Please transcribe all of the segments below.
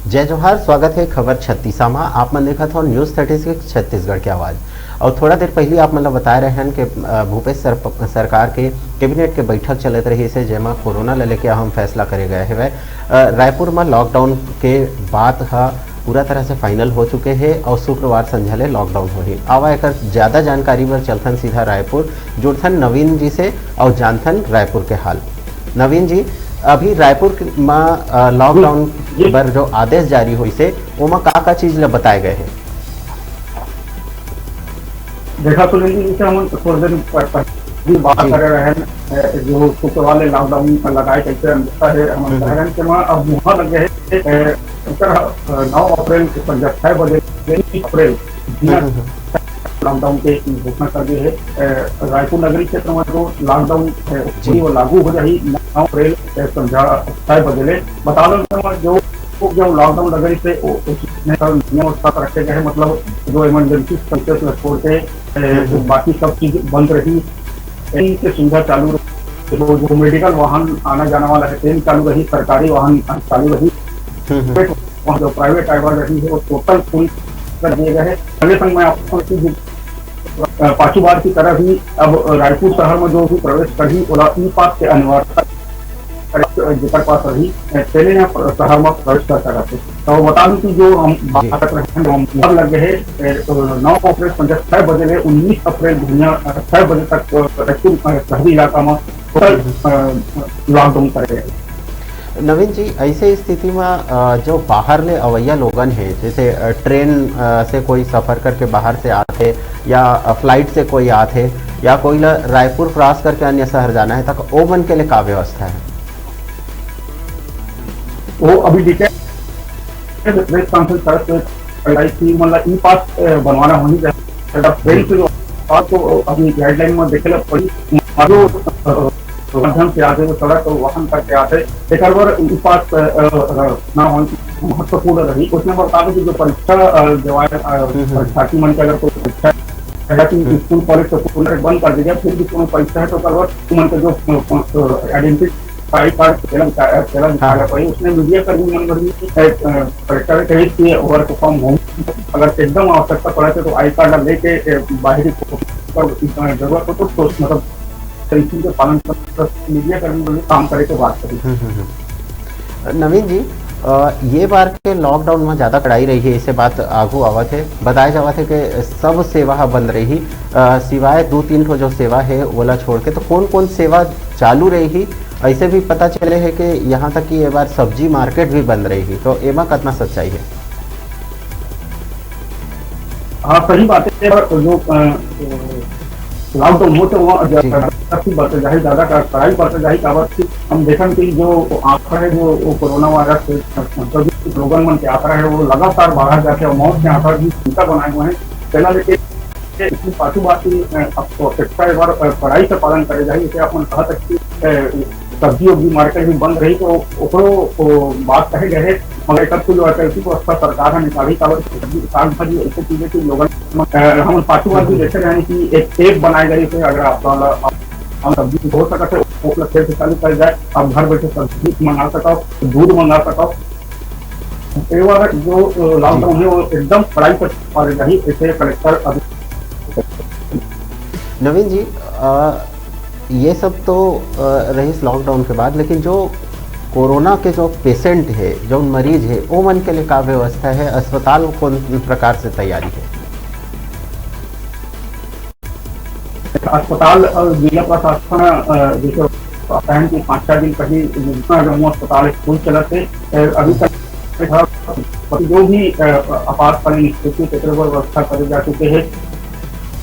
जय जोहार, स्वागत है खबर 36 में। आप मन देखा था न्यूज़ 36 छत्तीसगढ़ की आवाज़। और थोड़ा देर पहले आप मतलब बता रहे हैं कि भूपेश सरकार के कैबिनेट के बैठक चलत रही से जेमा कोरोना ले लेके अहम फैसला करे गए है। रायपुर में लॉकडाउन के बात पूरा तरह से फाइनल हो चुके हैं और शुक्रवार संझाले लॉकडाउन हो ही आवा। एक ज़्यादा जानकारी पर चलथन सीधा रायपुर जुड़थन नवीन जी से और जानथन रायपुर के हाल। नवीन जी, अभी रायपुर में लॉकडाउन पर जो आदेश जारी हुई से ओमा का चीज बताए गए हैं? देखा तो नहीं, जैसे हम थोड़ी देर पहले बात कर रहे हैं जो शुक्रवार लॉकडाउन लगाए कैसे है हम कह रहे हैं कि वहाँ अब वहाँ लग गए 9 अप्रैल जब 6 बजे अप्रैल लॉकडाउन के घोषणा कर दी है। रायपुर नगरी क्षेत्र में जो लॉकडाउन वो लागू हो जाए 9 अप्रैल संध्या 6 बजे। बता दें जो लॉकडाउन नगरी से नियम रखे गए हैं, मतलब जो इमरजेंसी छोड़ के बाकी सब चीज बंद रही, के सुविधा चालू रही। जो मेडिकल वाहन आना जाना वाला है ट्रेन चालू रही, सरकारी वाहन चालू रही, जो प्राइवेट ड्राइवर रही है वो टोटल फुल कर दिए गए हैं। अगले संग में आपको पांचवी बार की तरह ही अब रायपुर शहर में जो भी प्रवेश करी ई पास के अनिवार्यता जिकर पास रही पहले यहाँ शहर में प्रवेश कर सकते। तो बता दूं कि जो हम बात कर रहे हैं हम लग गए है 9 अप्रैल 6 बजे 19 अप्रैल 6 बजे तक शहरी इलाका में लॉकडाउन करे गए। नवीन जी, ऐसे स्थिति में जो बाहर ले अवैया लोगन है, जैसे ट्रेन से कोई सफ़र करके बाहर से आते या फ्लाइट से कोई आते या कोई रायपुर क्रॉस करके अन्य शहर जाना है, तक ओ मन के लिए का व्यवस्था है? वो अभी डिटेल मतलब ई पास बनवाना होनी चाहिए। तो अभी गाइडलाइन में देखे पड़ी माध्यम से आते सड़क वाहन करके आते एक पास ना हो महत्वपूर्ण रही। उसमें बता दें कि जो परीक्षा परीक्षार्थी मन के अगर कोई परीक्षा स्कूल कॉलेज तो बंद कर दिया, फिर भी कोई परीक्षा है तो मन के जो आइडेंटिटी कार्ड पड़ी उसमें मीडिया कर्मी मन भी परीक्षा कही कि वर्क फ्रॉम होम अगर एकदम आवश्यकता पड़े तो आई कार्ड लेके बाहरी जरूरत हो तो मतलब के पालन कर मीडिया कर्मी काम करे के बात करी। नवीन जी, ये बार के लॉकडाउन में ज़्यादा कड़ाई रही है, इसे बात आगू आवत है। बताया जावत है कि सब सेवा बंद रही, सिवाय 2-3 ठो जो सेवा है ओला छोड़ के। तो कौन कौन सेवा चालू रही? ऐसे भी पता चले है कि यहाँ तक कि ये बार सब्जी मार्केट भी बंद रही, तो एमा कितना सच्चाई है? हाँ सही बात है। जो लॉकडाउन होते ज्यादा कड़ाई बढ़ते जाए हम देखें कि जो आंकड़ा है जो कोरोना वायरस लोगन मन के आंकड़ा है वो लगातार बढ़ा जाते हैं। मौत के आंकड़ा भी चिंता बनाए हुए हैं। पहला लेके इतनी पांचवी बात की एक बार कड़ाई से पालन करे जाए। जैसे अपन कहा तक कि सब्जी उब्जी मार्केट भी बंद रही तो बात कहे गए है, मगर एक जो वैकल्पिक व्यवस्था सरकार ने निकाली साग भाजी ऐसी चीजें की लोगन हम पांचवी बार भी देखे रहे हैं कि एक ऐप बनाई गई है। अगर आप सब्जी हो सकते उपलब्ध से चालू कर जाए, आप घर बैठे सब्जी मंगा सको, दूध मंगा सको। जो लॉकडाउन है वो एकदम कड़ाई पर पड़ रही, ऐसे कलेक्टर अभी। नवीन जी, ये सब तो रही लॉकडाउन के बाद, लेकिन जो कोरोना के जो पेशेंट है, जो मरीज है, वो मन के लिए क्या व्यवस्था है? अस्पताल कौन प्रकार से तैयारी है? अस्पताल जिला प्रशासन जैसे 5-6 दिन पहले जम्मू अस्पताल स्कूल चलते अभी तक जो भी आपातकालीन स्थिति व्यवस्था करे जा चुके हैं।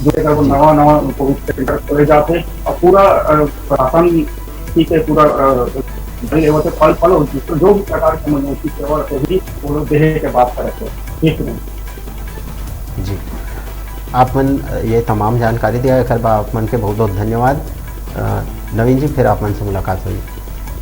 जो नवा कोविड सेंटर खोले जाते और पूरा प्रशासन के पूरा लेवल से फल जो भी प्रकार की मनोची सेवा भी वो लोग देने के बात करते हैं। ठीक है जी, आप मन ये तमाम जानकारी दिया है, आप मन के बहुत बहुत धन्यवाद। नवीन जी, फिर आप मन से मुलाकात हुई।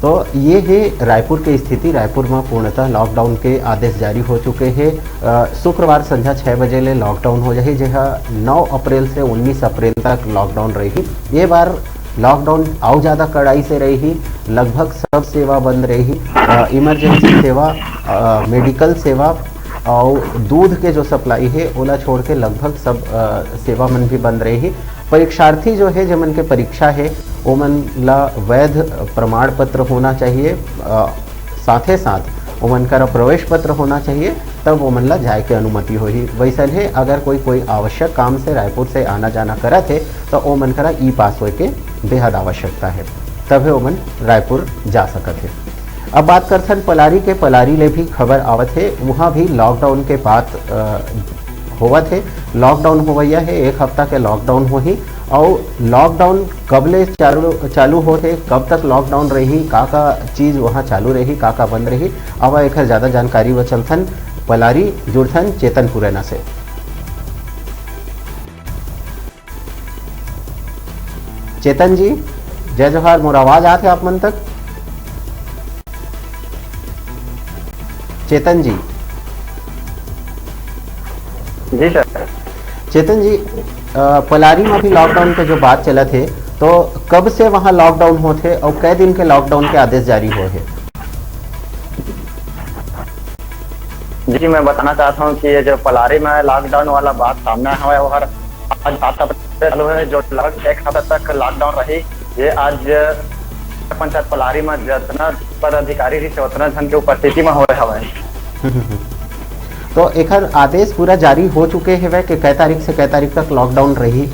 तो ये है रायपुर की स्थिति। रायपुर में पूर्णतः लॉकडाउन के आदेश जारी हो चुके हैं। शुक्रवार संध्या 6 बजे ले लॉकडाउन हो जाए, जहाँ 9 अप्रैल से 19 अप्रैल तक लॉकडाउन रही। ये बार लॉकडाउन और ज़्यादा कड़ाई से रही, लगभग सब सेवा बंद रही। इमरजेंसी सेवा मेडिकल सेवा और दूध के जो सप्लाई है ओला छोड़ के लगभग सब सेवा मन भी बंद रही। परीक्षार्थी जो है जमन के परीक्षा है वो मन ला वैध प्रमाण पत्र होना चाहिए, साथ ही साथ ओमन का प्रवेश पत्र होना चाहिए, तब ओमन ला जाए के अनुमति होही। वैसन है अगर कोई आवश्यक काम से रायपुर से आना जाना करत है तो ओमन करा ई पास होए के बेहद आवश्यकता है, तब ओमन रायपुर जा सकत है। अब बात करथन पलारी के। पलारी ले भी खबर आवत है, वहाँ भी लॉकडाउन के बात होवत है। लॉकडाउन होवैया है, 1 हफ्ता के लॉकडाउन होही। और लॉकडाउन कब ले चालू होते, कब तक लॉकडाउन रही, का चीज़ वहाँ चालू रही, का बंद रही, अब एक ज़्यादा जानकारी व चलथन पलारी जुड़थन चेतन पुरैना से। चेतन जी जय जोहार, मोर आवाज आते आप मन तक? चेतन जी। जी सर। चेतन जी, पलारी में भी लॉकडाउन के जो बात चला थे, तो कब से वहाँ लॉकडाउन होते और कै दिन के लॉकडाउन के आदेश जारी हुए हैं? जी मैं बताना चाहता हूँ कि ये जो पलारी में लॉकडाउन वाला बात सामने है और आज 7 अप्रैल चालू है, जो लगभग 1 हफ्ता तक लॉकडाउन रही। ये आज पंचायत पलारी में जितना पदाधिकारी रही से उतना जन के उपस्थिति में हुए हवे। तो एक आदेश पूरा जारी हो चुके हैं कि कै तारीख से कै तारीख तक लॉकडाउन रही?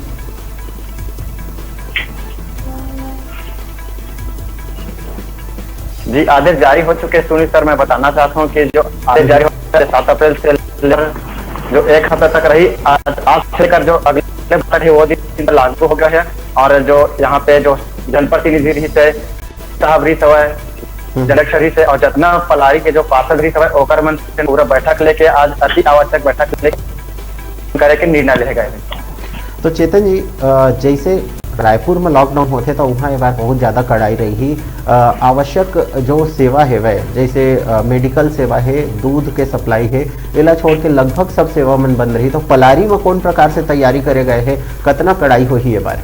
जी आदेश जारी हो चुके। सुनिए सर, मैं बताना चाहता हूँ कि जो आदेश जारी हो 7 अप्रैल से जो 1 हफ्ता तक रही, आज से लेकर जो अगले तक है वो दिन लागू हो गया है। और जो यहाँ पे जो जनप्रतिनिधि रही से साहब रही सवय जलक्षरी से और जितना पलारी के जो पार्षद रही सवय ओकर मन से पूरा बैठक लेके आज अति आवश्यक बैठक लेके करे के निर्णय ले गए। तो चेतन जी, जैसे रायपुर में लॉकडाउन होते तो वहाँ एक बार बहुत ज़्यादा कड़ाई रही। आवश्यक जो सेवा है वह जैसे मेडिकल सेवा है, दूध के सप्लाई है, इला छोड़ के लगभग सब सेवा मन बंद रही। तो पलारी में कौन प्रकार से तैयारी करे गए है, कितना कड़ाई हो ही ये बार?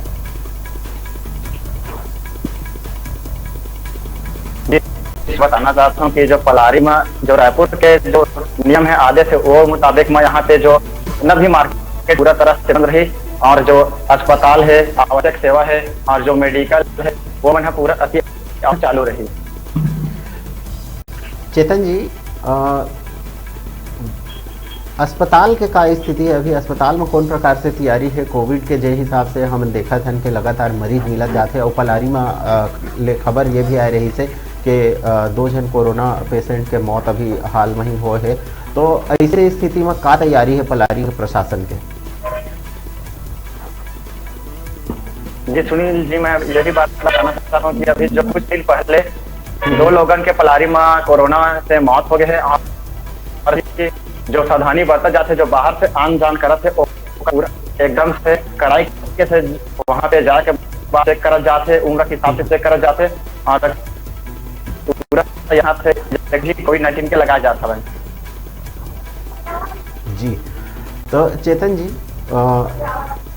बताना चाहता हूँ कि जो पलारी में जो रायपुर के जो नियम है आदेश है वो मुताबिक में यहाँ पे जो न भी मार्केट पूरा तरह से बंद रही और जो अस्पताल है, आवश्यक सेवा है और जो मेडिकल है वो मन पूरा अति चालू रही। चेतन जी, अस्पताल के का स्थिति है अभी? अस्पताल में कौन प्रकार से तैयारी है? कोविड के जे हिसाब से हम देखा था कि लगातार मरीज मिलत जाते और पलारी में खबर ये भी आ रही से कि 2 जन कोरोना पेशेंट के मौत अभी हाल में ही हुए है। तो ऐसे स्थिति में का तैयारी है पलारी के प्रशासन के? जी सुनील जी, मैं यही बात बताना चाहता हूँ कि अभी जो कुछ दिन पहले 2 लोगन के पलारी में कोरोना से मौत हो गए है और जो सावधानी बरता जाते, जो बाहर से आन जान करते पूरा एकदम से कड़ाई के से वहाँ पे जाके चेक कर जाते, उम्र के हिसाब से चेक कर जाते और पूरा यहाँ से कोविड-19 के लगाया जाता है। जी तो चेतन जी,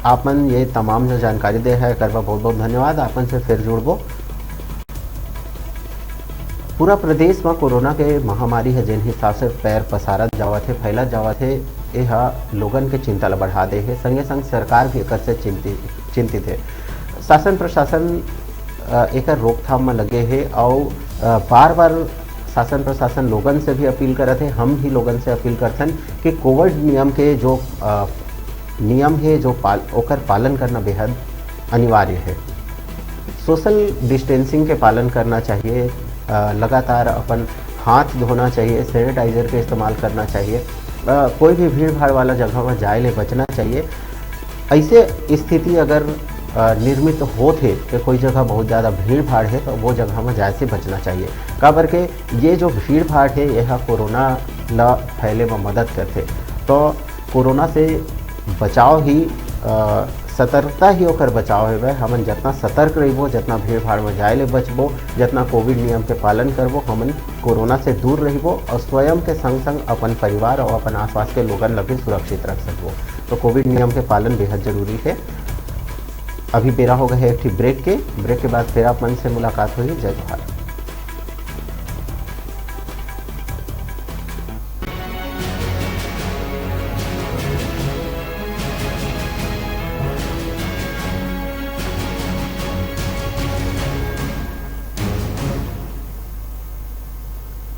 आपन ये तमाम जो जानकारी दे है करवा बहुत बहुत धन्यवाद। आपन से फिर जुड़बो। पूरा प्रदेश में कोरोना के महामारी है जिन हिसाब से पैर पसारत जावत है, फैलत जावत है, यह लोगन के चिंता ला बढ़ा दे है। संगे संग सरकार भी एक से चिंतित है। शासन प्रशासन एक रोकथाम में लगे है और बार बार शासन प्रशासन लोगन से भी अपील करते हैं, हम ही लोगन से अपील करते हैं कि कोविड नियम के जो नियम है जो ओकर पालन करना बेहद अनिवार्य है। सोशल डिस्टेंसिंग के पालन करना चाहिए, लगातार अपन हाथ धोना चाहिए, सैनिटाइजर के इस्तेमाल करना चाहिए, कोई भी भीड़ भाड़ वाला जगह में जाए ले बचना चाहिए। ऐसे स्थिति अगर निर्मित होते कि कोई जगह बहुत ज़्यादा भीड़ भाड़ है तो वो जगह में जाए से बचना चाहिए। काबर के ये जो भीड़ भाड़ है यह कोरोना ला फैले में मदद करते। तो कोरोना से बचाव ही सतर्कता ही होकर बचाव है। वह हमन जितना सतर्क रहिबो, जितना भीड़ भाड़ में जाए ले बचबो, जितना कोविड नियम के पालन करबो, हमन कोरोना से दूर रहिबो और स्वयं के संग संग अपन परिवार और अपन आसपास के लोगन ला भी सुरक्षित रख सकबो। तो कोविड नियम के पालन बेहद जरूरी है। अभी बेरा हो गया है एक ब्रेक के बाद फिर आप मन से मुलाकात हुई। जय जोहार।